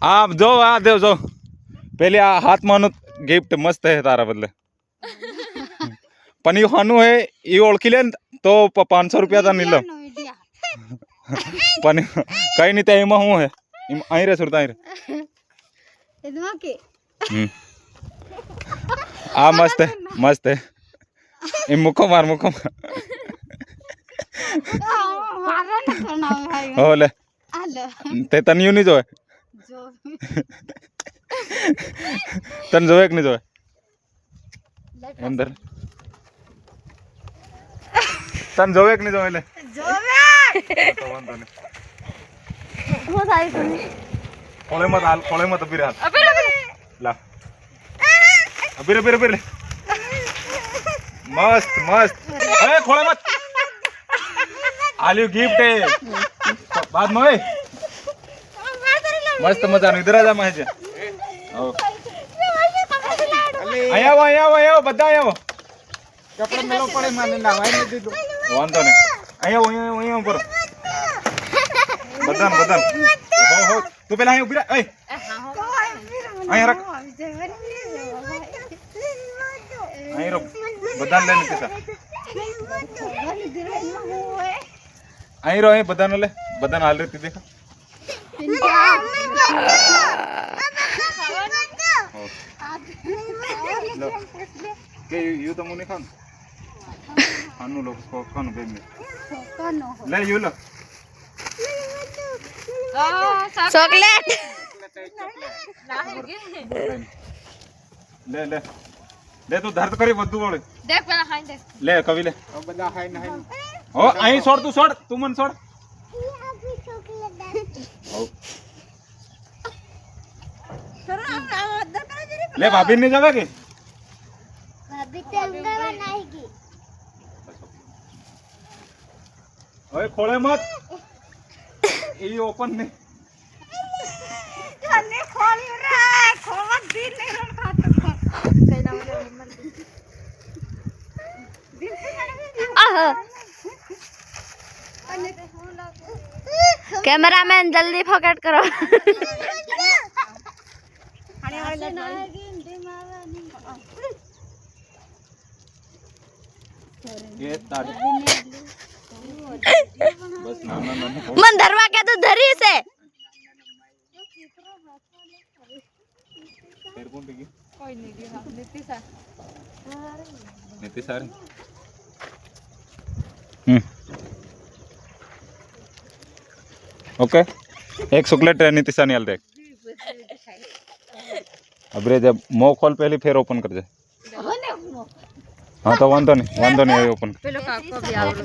आप जो आ देव जो पहले हाथ मानो गिफ्ट मस्त है तारा बदले पण हानू है ये ओळखीले तो 500 रुपया नील पण कहीं नहीं ते हूँ है आई रे सुरता आई रे आ मस्त है इन मुखो मार हो ले ते तनियो नहीं जो है तन जो एक नहीं जो है अंदर तन जो एक नहीं जो है ले खोले मत अभी ला अभी मस्त अरे खोले मत आलू गिफ्ट है बाद में मस्त मजा इधर आ जा माहिती आया बदा आया कपड़ा मेलो पड़े माने नावाई नहीं दी वांधो ने आया ऊपर बदन हो तू पहला आया उबीरा ए आया रख आया रख बदन ले नीचे सा आया रो बदन ले बदन हाल रही देखा के यू तो मुने खान खानू लोग को खान बे में ले यू लो चॉकलेट ले तू धरत करी बद्दू वाले देख पहला खाई दे ले कवि ले अब बदा है नहीं ओ आई छोड़ तू मन छोड़ ले भाभी नहीं जावे के भाभी तो अंदर बनाएगी ओए खोले मत ये ओपन नहीं खाने खोल रे खोल दिन नहीं रन खाता कैमरामैन जल्दी फोकट करो ये तारी बस ना मन धरवा के तो धरी से तेरे कौन टिकी कोई नहीं दिया नीति सर ओके एक चॉकलेट नीति सा निकाल दे अब रे जब मो खोल पहले फिर ओपन कर दे हाँ तो वांधो नहीं ओपन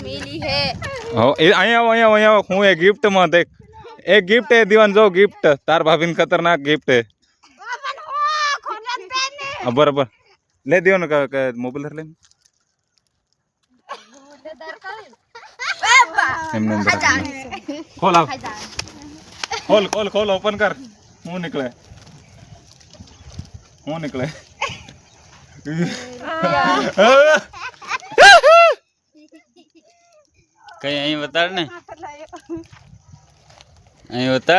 मिली है हो आया हूँ एक गिफ्ट में देख एक गिफ्ट है दीवान जो गिफ्ट तार भाभी ने खतरनाक गिफ्ट है बराबर ले दियो ना का मोबाइल धर ले खोल खोल ओपन कर मुंह निकले कहीं यहीं बता ने यहीं बता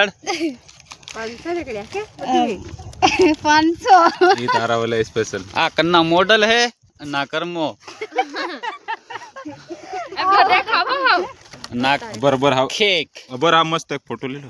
500 ये तारा वाला स्पेशल आ कन्ना मॉडल है ना कर्मो अब देखा वो ना बराबर हाँ केक बराबर मस्त एक फोटो ले लो